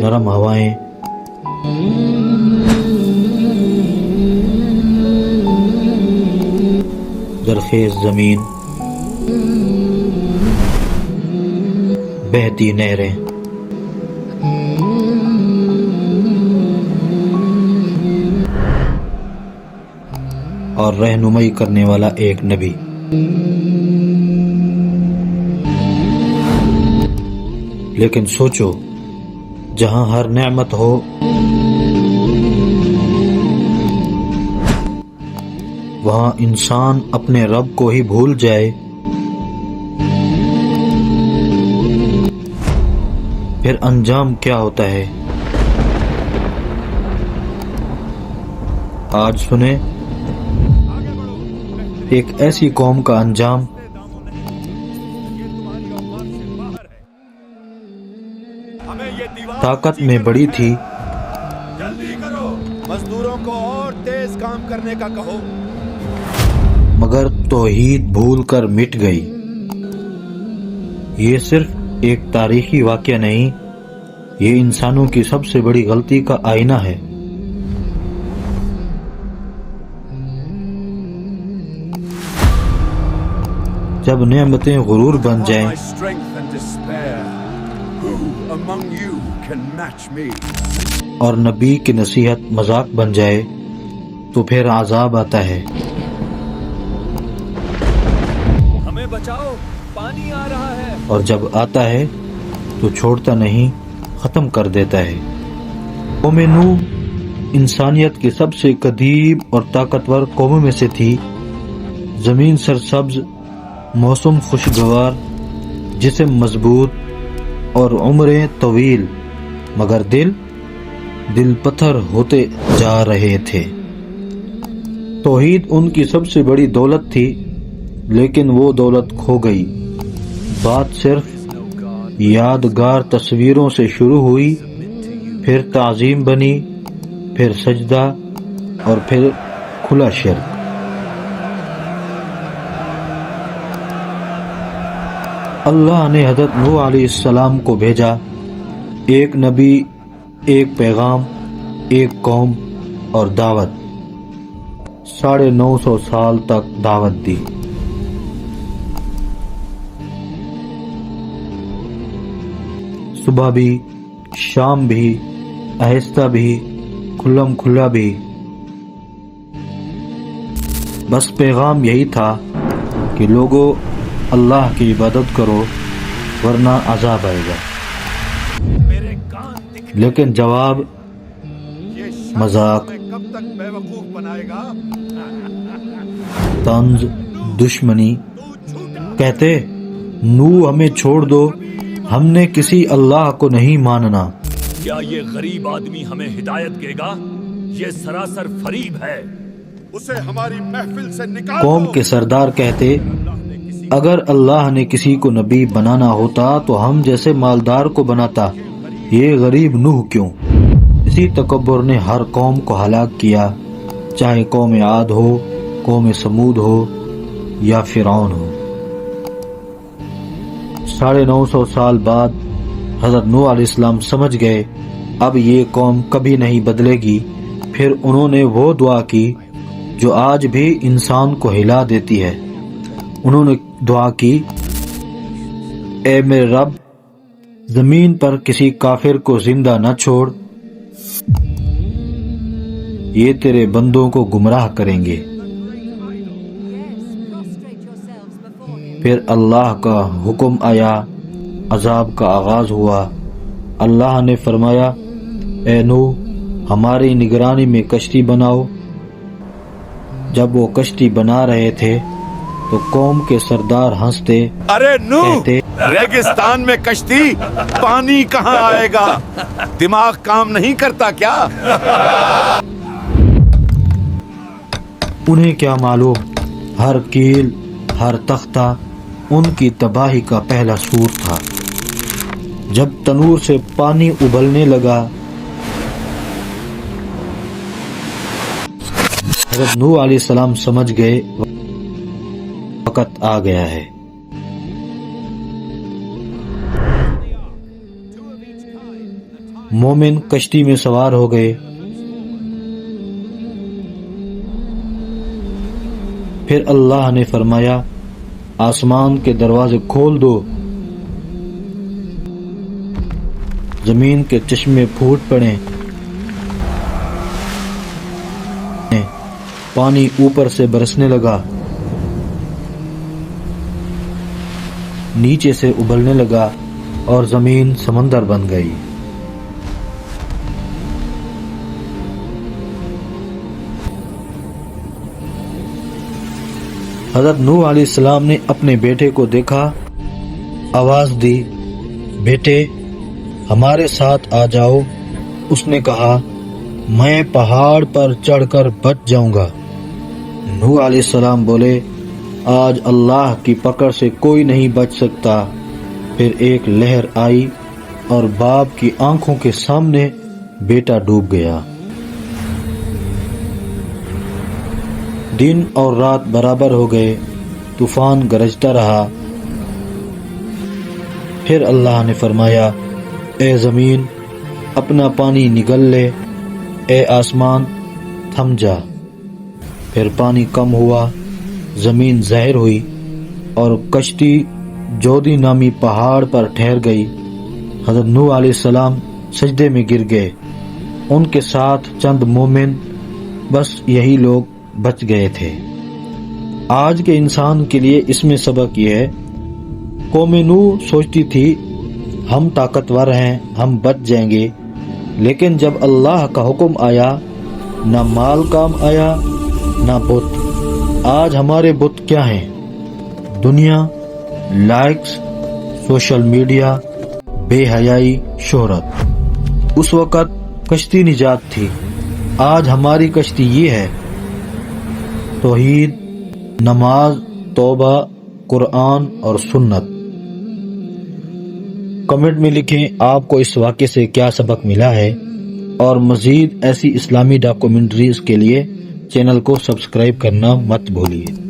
नरम हवाएं, जरखेज जमीन, बहती नहरें, और रहनुमाई करने वाला एक नबी। लेकिन सोचो, जहां हर नेमत हो वहां इंसान अपने रब को ही भूल जाए, फिर अंजाम क्या होता है? आज सुने एक ऐसी कौम का अंजाम ताकत में बड़ी थी, जल्दी करो, मजदूरों को और तेज काम करने का कहो, मगर तौहीद भूल कर मिट गई। ये सिर्फ एक तारीखी वाक़या नहीं, ये इंसानों की सबसे बड़ी गलती का आईना है। जब नेमतें गुरूर बन जाएं my strength and despair, who among you can match me? और नबी की नसीहत मजाक बन जाए तो फिर आज़ाब आता है। हमें बचाओ, पानी आ रहा है। और जब आता है तो छोड़ता नहीं, ख़त्म कर देता है। कौम नूह इंसानियत की सबसे कदीम और ताकतवर कौमों में से थी। ज़मीन सरसब्ज, मौसम खुशगवार, जिस्म मजबूत और उम्रें तवील, मगर दिल पत्थर होते जा रहे थे। तौहीद उनकी सबसे बड़ी दौलत थी, लेकिन वो दौलत खो गई। बात सिर्फ यादगार तस्वीरों से शुरू हुई, फिर ताज़ीम बनी, फिर सजदा और फिर खुला शिर्क। अल्लाह ने हज़रत नूह अलैहिस्सलाम को भेजा, एक नबी, एक पैगाम, एक कौम और दावत। 950 साल तक दावत दी। सुबह भी, शाम भी, आहिस्ता भी, खुल्लम खुल्ला भी। बस पैगाम यही था कि लोगों, अल्लाह की इबादत करो वरना अजाब आएगा। लेकिन जवाब मजाक, कब तक बेवकूफ बनाएगा? तंज, दुश्मनी। कहते, नूह हमें छोड़ दो, हमने किसी अल्लाह को नहीं मानना। क्या ये गरीब आदमी हमें हिदायत देगा? ये सरासर फरीब है। उसे हमारी महफिल से निकाल कौम दो। के सरदार कहते, अगर अल्लाह ने किसी को नबी बनाना होता तो हम जैसे मालदार को बनाता, ये गरीब नूह क्यों? इसी तकब्बुर ने हर कौम को हलाक किया, चाहे कौम आद हो, कौम समूद हो या फिरौन हो। 950 साल बाद हज़रत नूह अलैहिस्सलाम समझ गए अब ये कौम कभी नहीं बदलेगी। फिर उन्होंने वो दुआ की जो आज भी इंसान को हिला देती है। उन्होंने दुआ की, ए मेरे रब, जमीन पर किसी काफिर को जिंदा न छोड़, ये तेरे बंदों को गुमराह करेंगे। फिर अल्लाह का हुक्म आया, अजाब का आगाज हुआ। अल्लाह ने फरमाया, ए नूह, हमारी निगरानी में कश्ती बनाओ। जब वो कश्ती बना रहे थे तो कौम के सरदार हंसते, अरे नूह, कहते, रेगिस्तान में कश्ती, पानी कहाँ आएगा? दिमाग काम नहीं करता क्या? उन्हें क्या मालूम, हर कील, हर तख्ता उनकी तबाही का पहला सूर था। जब तनूर से पानी उबलने लगा, हज़रत नूह अलैहिस्सलाम समझ गए वक़्त आ गया है। مومن کشتی میں سوار ہو گئے۔ پھر اللہ نے فرمایا آسمان کے دروازے کھول دو، زمین کے چشمے پھوٹ پڑے، پانی اوپر سے برسنے لگا، نیچے سے ابلنے لگا اور زمین سمندر بن گئی۔ حضرت نوح علیہ السلام نے اپنے بیٹے کو دیکھا، آواز دی، بیٹے ہمارے ساتھ آ جاؤ۔ اس نے کہا میں پہاڑ پر چڑھ کر بچ جاؤں گا۔ نوح علیہ السلام بولے آج اللہ کی پکڑ سے کوئی نہیں بچ سکتا۔ پھر ایک لہر آئی اور باپ کی آنکھوں کے سامنے بیٹا ڈوب گیا۔ دن اور رات برابر ہو گئے، طوفان گرجتا رہا۔ پھر اللہ نے فرمایا اے زمین اپنا پانی نگل لے، اے آسمان تھم جا۔ پھر پانی کم ہوا، زمین زہر ہوئی اور کشتی جودی نامی پہاڑ پر ٹھہر گئی۔ حضرت نوح علیہ السلام سجدے میں گر گئے، ان کے ساتھ چند مومن، بس یہی لوگ بچ گئے تھے۔ آج کے انسان کے لیے اس میں سبق یہ ہے، قوم نوح سوچتی تھی ہم طاقتور ہیں، ہم بچ جائیں گے، لیکن جب اللہ کا حکم آیا نہ مال کام آیا نہ بت۔ آج ہمارے بت کیا ہیں؟ دنیا، لائکس، سوشل میڈیا، بے حیائی، شہرت۔ اس وقت کشتی نجات تھی، آج ہماری کشتی یہ ہے، توحید، نماز، توبہ، قرآن اور سنت۔ کمنٹ میں لکھیں آپ کو اس واقعے سے کیا سبق ملا ہے، اور مزید ایسی اسلامی ڈاکومنٹریز کے لیے چینل کو سبسکرائب کرنا مت بھولیے۔